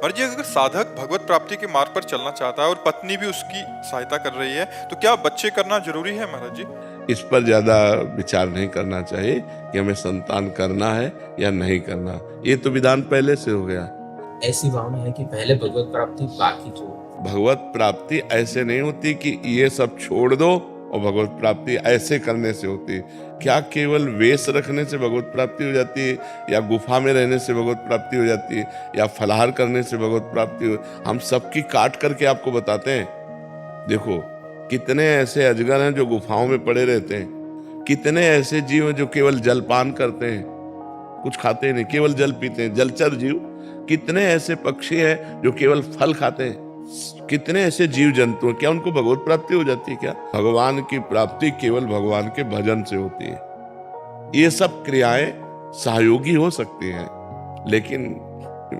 महाराज जी, अगर साधक भगवत प्राप्ति के मार्ग पर चलना चाहता है और पत्नी भी उसकी सहायता कर रही है, तो क्या बच्चे करना जरूरी है महाराज जी? इस पर ज्यादा विचार नहीं करना चाहिए कि हमें संतान करना है या नहीं करना। ये तो विधान पहले से हो गया। ऐसी भावना है कि पहले भगवत प्राप्ति बाकी जो भगवत प्राप्ति ऐसे नहीं होती कि ये सब छोड़ दो और भगवत प्राप्ति ऐसे करने से होती है। क्या केवल वेश रखने से भगवत प्राप्ति हो जाती है, या गुफा में रहने से भगवत प्राप्ति हो जाती है, या फलाहार करने से भगवत प्राप्ति हो? हम सबकी काट करके आपको बताते हैं। देखो, कितने ऐसे अजगर हैं जो गुफाओं में पड़े रहते हैं, कितने ऐसे जीव हैं जो केवल जलपान करते हैं, कुछ खाते नहीं, केवल जल पीते हैं, जलचर जीव। कितने ऐसे पक्षी हैं जो केवल फल खाते हैं, कितने ऐसे जीव जंतु हैं, क्या उनको भगवत प्राप्ति हो जाती है? क्या भगवान की प्राप्ति केवल भगवान के भजन से होती है। ये सब क्रियाएं सहयोगी हो सकती हैं, लेकिन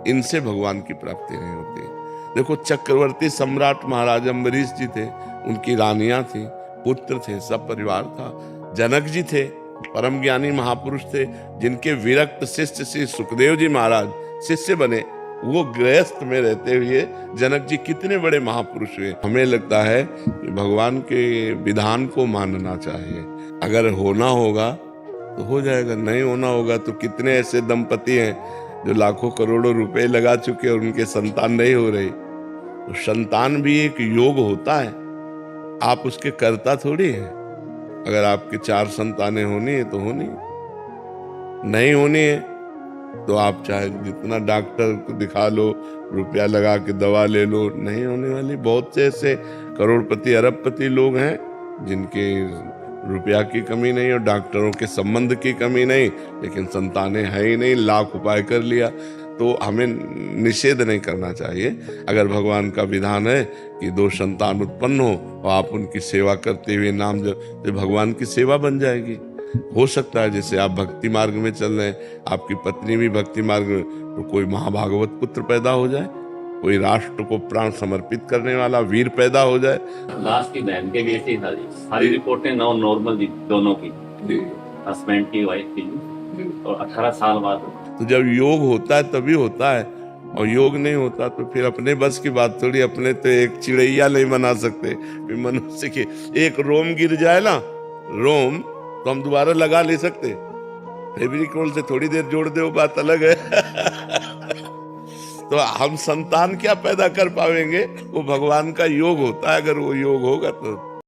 इनसे भगवान की प्राप्ति नहीं होती। देखो, चक्रवर्ती सम्राट महाराज अम्बरीश जी थे, उनकी रानियां थी, पुत्र थे, सब परिवार था। जनक जी थे, परम ज्ञानी महापुरुष थे, जिनके विरक्त शिष्य श्री सुखदेव जी महाराज शिष्य बने। वो गृहस्थ में रहते हुए जनक जी कितने बड़े महापुरुष हुए। हमें लगता है कि भगवान के विधान को मानना चाहिए। अगर होना होगा तो हो जाएगा, नहीं होना होगा तो कितने ऐसे दंपति हैं जो लाखों करोड़ों रुपए लगा चुके और उनके संतान नहीं हो रही। तो संतान भी एक योग होता है, आप उसके कर्ता थोड़ी हैं। अगर आपकी 4 संतानें होनी है तो होनी, नहीं होनी है तो आप चाहे जितना डॉक्टर को दिखा लो, रुपया लगा के दवा ले लो, नहीं होने वाली। बहुत से ऐसे करोड़पति अरबपति लोग हैं जिनके रुपया की कमी नहीं और डॉक्टरों के संबंध की कमी नहीं, लेकिन संतानें है ही नहीं, लाख उपाय कर लिया। तो हमें निषेध नहीं करना चाहिए। अगर भगवान का विधान है कि 2 संतान उत्पन्न हो और आप उनकी सेवा करते हुए नाम जप, तो भगवान की सेवा बन जाएगी। हो सकता है जैसे आप भक्ति मार्ग में चल रहे हैं, आपकी पत्नी भी भक्ति मार्ग में, तो कोई महाभागवत पुत्र पैदा हो जाए, कोई राष्ट्र को प्राण समर्पित करने वाला वीर पैदा हो जाए। लास्ट की बहन के लिए थी सारी रिपोर्टें नॉर्मल थी, दोनों की, हस्बैंड की, वाइफ की, और 18 साल बाद। तो जब योग होता है तभी होता है, और योग नहीं होता तो फिर अपने बस की बात थोड़ी। अपने तो एक चिड़ैया नहीं बना सकते, फिर मनुष्य के एक रोम गिर जाए ना, रोम तो हम दोबारा लगा ले सकते, फेविकोल से थोड़ी देर जोड़ दे, वो बात अलग है। तो हम संतान क्या पैदा कर पाएंगे? वो भगवान का योग होता है। अगर वो योग होगा तो